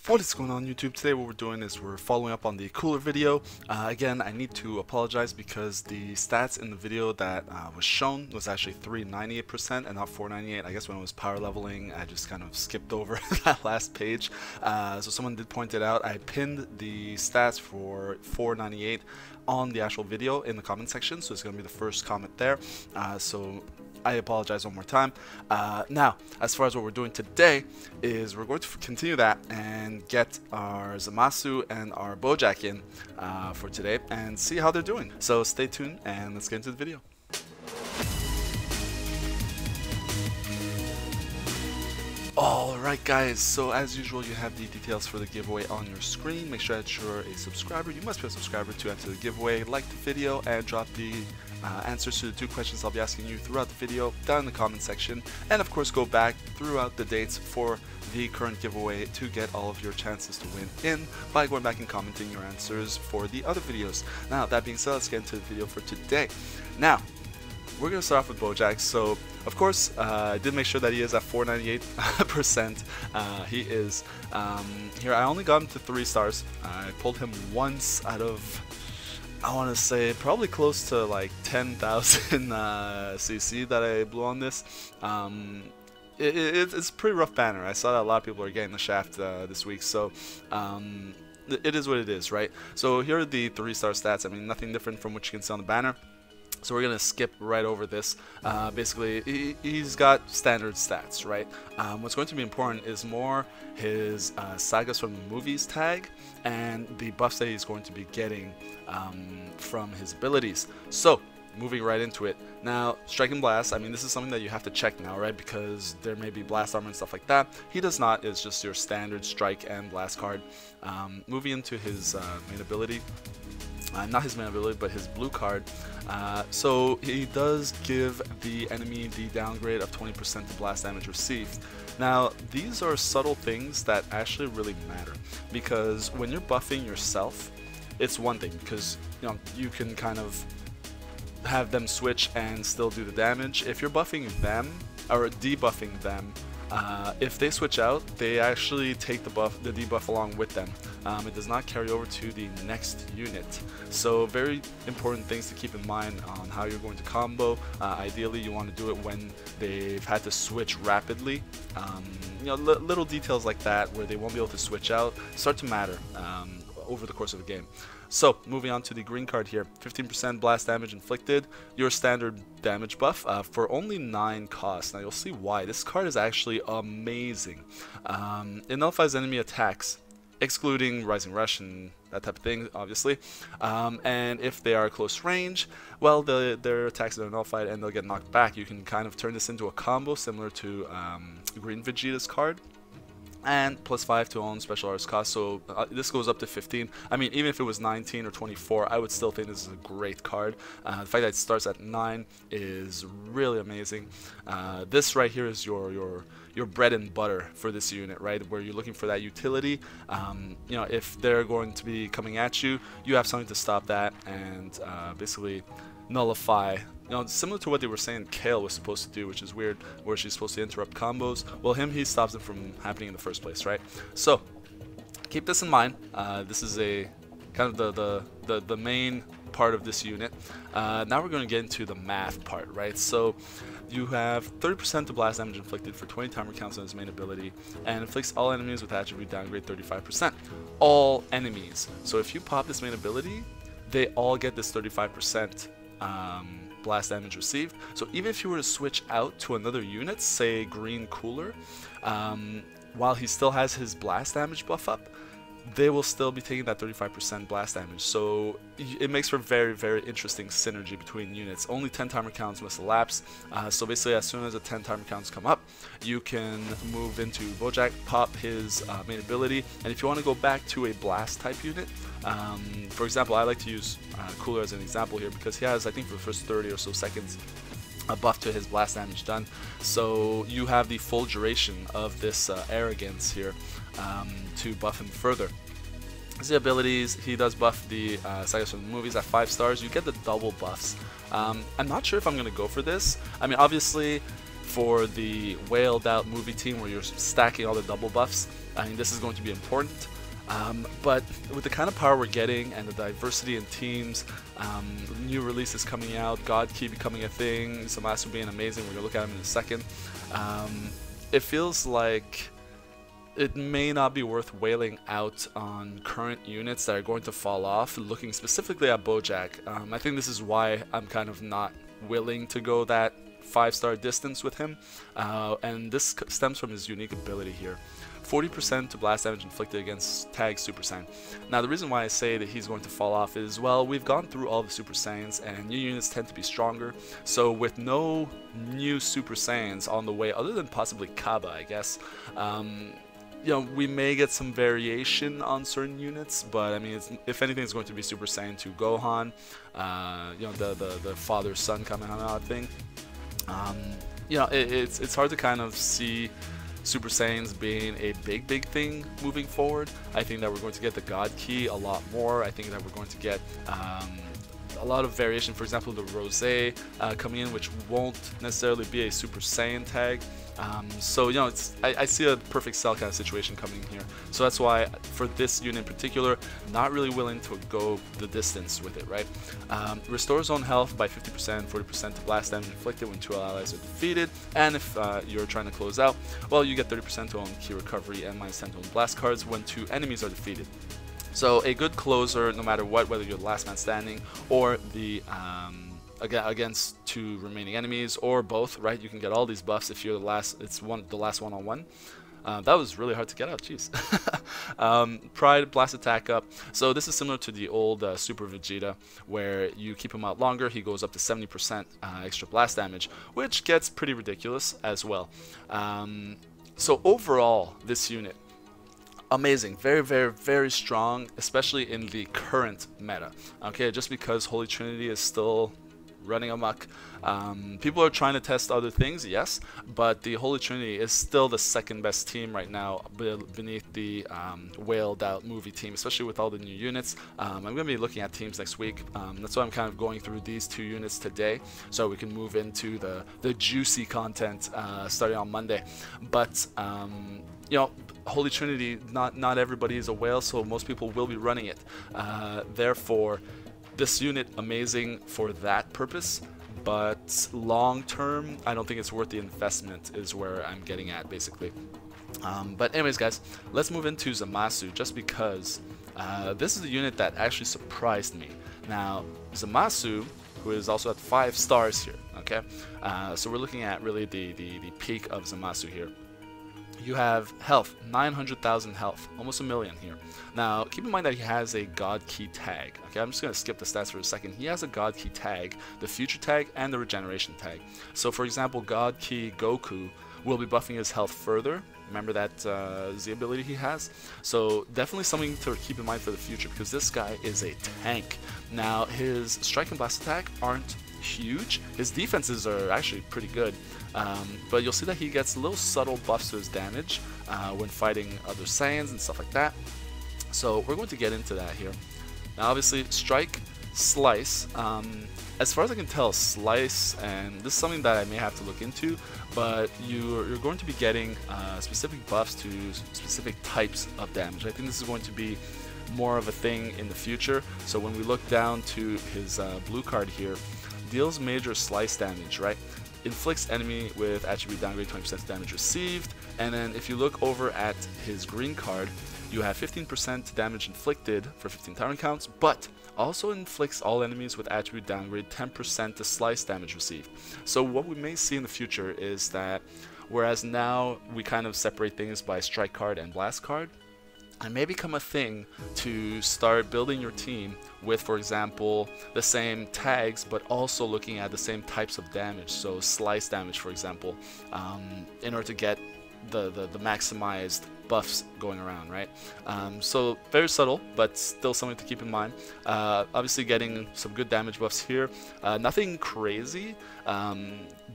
What is going on YouTube? Today what we're doing is we're following up on the cooler video. Again, I need to apologize because the stats in the video that was shown was actually 398% and not 498. I guess when it was power leveling I just kind of skipped over that last page. So someone did point it out. I pinned the stats for 498 on the actual video in the comment section, so it's going to be the first comment there. So I apologize one more time. Now, as far as what we're doing today is we're going to continue that and get our Zamasu and our Bojack in for today and see how they're doing. So stay tuned and let's get into the video. Alright guys, so as usual you have the details for the giveaway on your screen. Make sure that you're a subscriber. You must be a subscriber to enter the giveaway. Like the video and drop the answers to the 2 questions I'll be asking you throughout the video down in the comment section, and of course go back throughout the dates for the current giveaway to get all of your chances to win in by going back and commenting your answers for the other videos. Now that being said, let's get into the video for today. Now we're going to start off with Bojack. So of course I did make sure that he is at 498%. He is here. I only got him to 3 stars. I pulled him once out of, I want to say, probably close to like 10,000 CC that I blew on this. It's a pretty rough banner. I saw that a lot of people are getting the shaft this week, so it is what it is, right? So here are the 3-star stats. I mean, nothing different from what you can see on the banner. So we're going to skip right over this. Basically, he's got standard stats, right? What's going to be important is more his sagas from the movies tag and the buffs that he's going to be getting from his abilities. So moving right into it. Now, Strike and Blast, I mean, this is something that you have to check now, right? Because there may be Blast Armor and stuff like that. He does not. It's just your standard Strike and Blast card. Moving into his main ability. Not his main ability, but his blue card. So he does give the enemy the downgrade of 20% to blast damage received. Now, these are subtle things that actually really matter, because when you're buffing yourself, it's one thing, because you can kind of have them switch and still do the damage. If you're buffing them or debuffing them, if they switch out, they actually take the debuff along with them. It does not carry over to the next unit. So very important things to keep in mind on how you're going to combo. Ideally, you want to do it when they've had to switch rapidly. Little details like that where they won't be able to switch out start to matter over the course of the game. So moving on to the green card here, 15% blast damage inflicted, your standard damage buff for only 9 cost. Now you'll see why. This card is actually amazing. It nullifies enemy attacks, excluding Rising Rush and that type of thing, obviously. And if they are close range, well, their attacks are nullified and they'll get knocked back. You can kind of turn this into a combo similar to Green Vegeta's card. And +5 to own special arts cost, so this goes up to 15. I mean, even if it was 19 or 24, I would still think this is a great card. The fact that it starts at 9 is really amazing. This right here is your bread and butter for this unit, right? Where you're looking for that utility. If they're going to be coming at you, you have something to stop that and basically nullify. Similar to what they were saying Kale was supposed to do, which is weird, where she's supposed to interrupt combos. Well, he stops them from happening in the first place, right? So keep this in mind. This is a kind of the main part of this unit. Now we're going to get into the math part, right? So you have 30% to blast damage inflicted for 20 timer counts on his main ability, and inflicts all enemies with attribute downgrade 35%. All enemies. So if you pop this main ability, they all get this 35% blast damage received. So even if you were to switch out to another unit, say Green Cooler, while he still has his blast damage buff up, they will still be taking that 35% blast damage. So it makes for very, very interesting synergy between units. Only 10 timer counts must elapse. So basically, as soon as the 10 timer counts come up, you can move into Bojack, pop his main ability, and if you want to go back to a blast type unit, for example, I like to use Cooler as an example here because he has, I think, for the first 30 or so seconds, a buff to his blast damage done. So you have the full duration of this arrogance here to buff him further. The abilities, he does buff the sagas from the movies at 5 stars. You get the double buffs. I'm not sure if I'm going to go for this. I mean, obviously, for the whaled out movie team where you're stacking all the double buffs, I mean, this is going to be important. But with the kind of power we're getting and the diversity in teams, new releases coming out, God Key becoming a thing, Zamasu being amazing, we're going to look at him in a second, it feels like it may not be worth wailing out on current units that are going to fall off, looking specifically at Bojack. I think this is why I'm kind of not willing to go that 5-star distance with him, and this stems from his unique ability here. 40% to blast damage inflicted against tag Super Saiyan. Now the reason why I say that he's going to fall off is, well, we've gone through all the Super Saiyans and new units tend to be stronger, so with no new Super Saiyans on the way, other than possibly Kaba, I guess, you know, we may get some variation on certain units, but I mean, if anything, it's going to be Super Saiyan 2 Gohan, you know, the father-son Kamehameha thing. You know, it's hard to kind of see Super Saiyans being a big thing moving forward. I think that we're going to get the God Key a lot more. I think that we're going to get a lot of variation. For example, the Rose coming in, which won't necessarily be a Super Saiyan tag. So, you know, I see a perfect cell kind of situation coming here. So that's why, for this unit in particular, not really willing to go the distance with it, right? Restores own health by 50%, 40% to blast damage inflicted when 2 allies are defeated. And if you're trying to close out, well, you get 30% to own key recovery and -10 to own blast cards when 2 enemies are defeated. So a good closer, no matter what, whether you're the last man standing or the against 2 remaining enemies, or both, right? You can get all these buffs if you're the last. It's the last one-on-one. That was really hard to get out. Jeez. Pride, blast attack up. So this is similar to the old Super Vegeta, where you keep him out longer. He goes up to 70% extra blast damage, which gets pretty ridiculous as well. So overall, this unit, amazing, very strong, especially in the current meta. Okay, just because Holy Trinity is still running amok. People are trying to test other things, yes, but the Holy Trinity is still the second best team right now beneath the whaled out movie team, especially with all the new units. I'm going to be looking at teams next week. That's why I'm kind of going through these 2 units today, so we can move into the juicy content starting on Monday. But you know, Holy Trinity, not everybody is a whale, so most people will be running it. Therefore, this unit, amazing for that purpose, but long term, I don't think it's worth the investment, is where I'm getting at, basically. But anyways, guys, let's move into Zamasu, just because this is a unit that actually surprised me. Now, Zamasu, who is also at 5 stars here, okay? So we're looking at really the peak of Zamasu here. You have health, 900,000 health, almost 1 million here. Now, keep in mind that he has a God Key tag. Okay, I'm just going to skip the stats for a second. He has a God Key tag, the Future tag, and the Regeneration tag. So, for example, God Key Goku will be buffing his health further. Remember that Z ability he has? So, definitely something to keep in mind for the future, because this guy is a tank. Now, his strike and blast attack aren't huge. His defenses are actually pretty good. But you'll see that he gets little subtle buffs to his damage when fighting other Saiyans and stuff like that. So we're going to get into that here. Now obviously, Strike, Slice. As far as I can tell, Slice, and this is something that I may have to look into, but you're going to be getting specific buffs to specific types of damage. I think this is going to be more of a thing in the future. So when we look down to his blue card here, deals major slice damage, right? Inflicts enemy with attribute downgrade 20% damage received. And then if you look over at his green card, you have 15% damage inflicted for 15 turn counts, but also inflicts all enemies with attribute downgrade 10% to slice damage received. So what we may see in the future is that whereas now we kind of separate things by strike card and blast card, it may become a thing to start building your team with, for example, the same tags, but also looking at the same types of damage. So slice damage, for example, in order to get the maximized buffs going around, right? So very subtle, but still something to keep in mind. Obviously getting some good damage buffs here. Nothing crazy.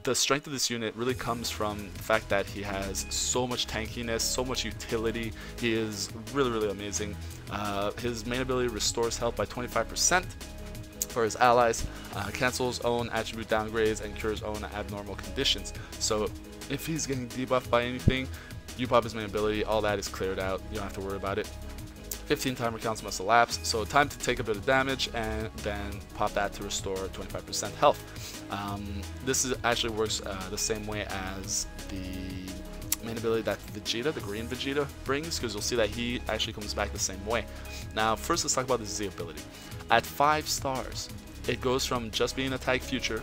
The strength of this unit really comes from the fact that he has so much tankiness, so much utility. He is really amazing. His main ability restores health by 25% for his allies, cancels own attribute downgrades, and cures own abnormal conditions. So if he's getting debuffed by anything, You pop his main ability, all that is cleared out. You don't have to worry about it. 15 timer counts must elapse, so time to take a bit of damage and then pop that to restore 25% health. This actually works the same way as the main ability that Vegeta, the green Vegeta, brings, because you'll see that he actually comes back the same way. Now first let's talk about the Z ability. At 5 stars, it goes from just being a tag future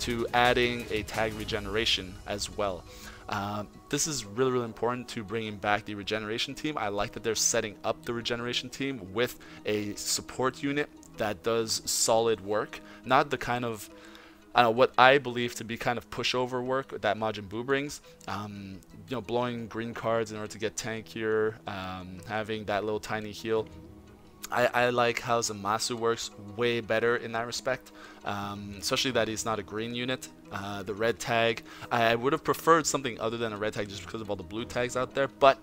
to adding a tag regeneration as well. This is really important to bringing back the regeneration team. I like that they're setting up the regeneration team with a support unit that does solid work, not the kind of what I believe to be kind of pushover work that Majin Buu brings. You know, blowing green cards in order to get tankier, having that little tiny heal. I like how Zamasu works way better in that respect, especially that he's not a green unit. The red tag, I would have preferred something other than a red tag just because of all the blue tags out there, but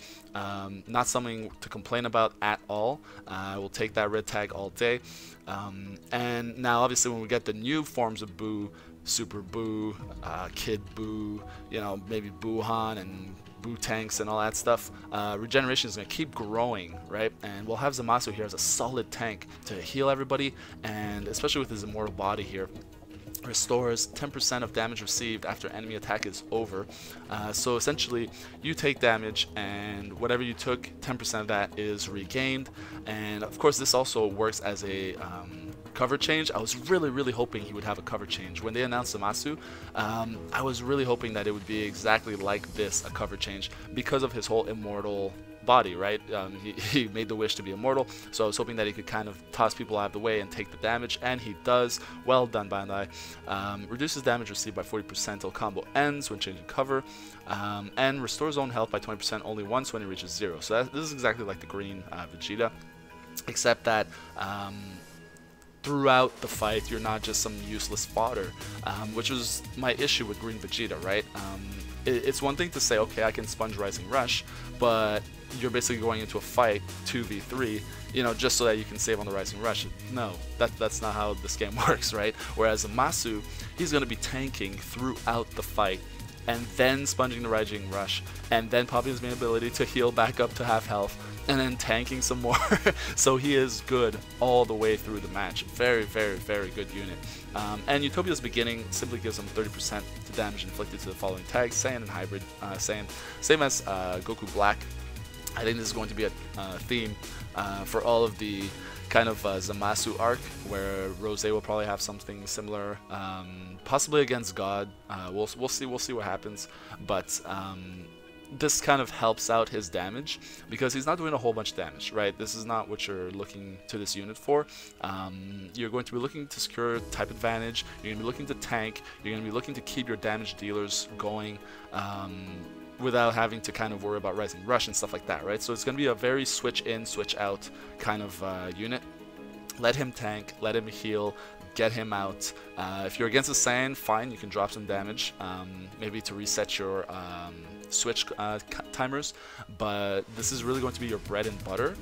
not something to complain about at all. I will take that red tag all day. And now obviously when we get the new forms of Buu, Super Buu, Kid Buu, you know, maybe Buuhan and Buu tanks and all that stuff, regeneration is going to keep growing, right? And we'll have Zamasu here as a solid tank to heal everybody, and especially with his immortal body here, restores 10% of damage received after enemy attack is over. So essentially you take damage and whatever you took, 10% of that is regained. And of course this also works as a cover change. I was really hoping he would have a cover change. When they announced Zamasu, I was really hoping that it would be exactly like this, a cover change, because of his whole immortal body, right? He made the wish to be immortal, so I was hoping that he could kind of toss people out of the way and take the damage, and he does. Well done, Bandai. Reduces damage received by 40% till combo ends when changing cover, and restores own health by 20% only once when it reaches 0. So this is exactly like the green Vegeta, except that throughout the fight you're not just some useless fodder, which was my issue with green Vegeta, right? It's one thing to say, okay, I can sponge Rising Rush, but you're basically going into a fight 2v3, you know, just so that you can save on the Rising Rush. No, that's not how this game works, right? Whereas Zamasu, he's going to be tanking throughout the fight, and then sponging the Rising Rush, and then popping his main ability to heal back up to half health, and then tanking some more. So he is good all the way through the match. Very good unit. And Utopia's beginning simply gives him 30% to damage inflicted to the following tags: Saiyan and Hybrid, same as Goku Black. I think this is going to be a theme for all of the kind of Zamasu arc, where Rose will probably have something similar, possibly against God. We'll see what happens, but this kind of helps out his damage because he's not doing a whole bunch of damage, right? This is not what you're looking to this unit for. You're going to be looking to secure type advantage, you're going to be looking to tank, you're going to be looking to keep your damage dealers going without having to kind of worry about Rising Rush and stuff like that, right? So it's going to be a very switch in, switch out kind of unit. Let him tank, let him heal, get him out. If you're against a Saiyan, fine, you can drop some damage, maybe to reset your switch timers, but this is really going to be your bread and butter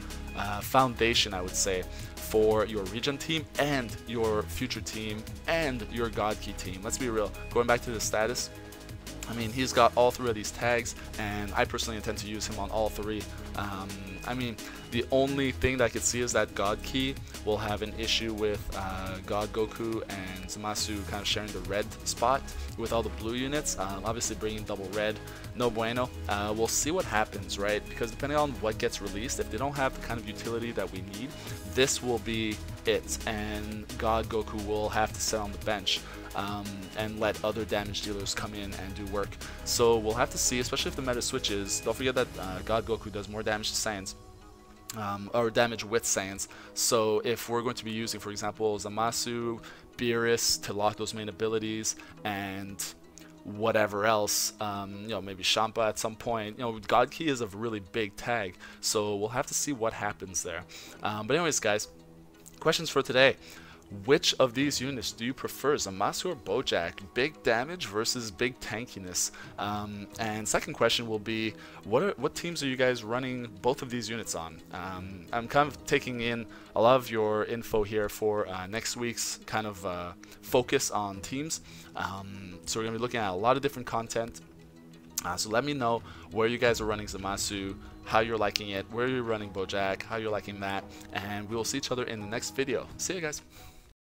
foundation, I would say, for your regen team and your future team and your God Key team. Let's be real, going back to the status, I mean, he's got all 3 of these tags, and I personally intend to use him on all 3. I mean, the only thing that I could see is that God Key will have an issue with God Goku and Zamasu kind of sharing the red spot with all the blue units. Obviously bringing double red, no bueno. We'll see what happens, right? Because depending on what gets released, if they don't have the kind of utility that we need, this will be it, and God Goku will have to sit on the bench and let other damage dealers come in and do work. So we'll have to see, especially if the meta switches. Don't forget that God Goku does more damage to Saiyans, or damage with Saiyans. So if we're going to be using, for example, Zamasu, Beerus to lock those main abilities, and whatever else, you know, maybe Champa at some point, you know, God Key is a really big tag, so we'll have to see what happens there. But anyways, guys, questions for today. Which of these units do you prefer, Zamasu or Bojack? Big damage versus big tankiness. And second question will be, what teams are you guys running both of these units on? I'm kind of taking in a lot of your info here for next week's kind of focus on teams. So we're going to be looking at a lot of different content. So let me know where you guys are running Zamasu, how you're liking it, where you're running Bojack, how you're liking that, and we will see each other in the next video. See you guys.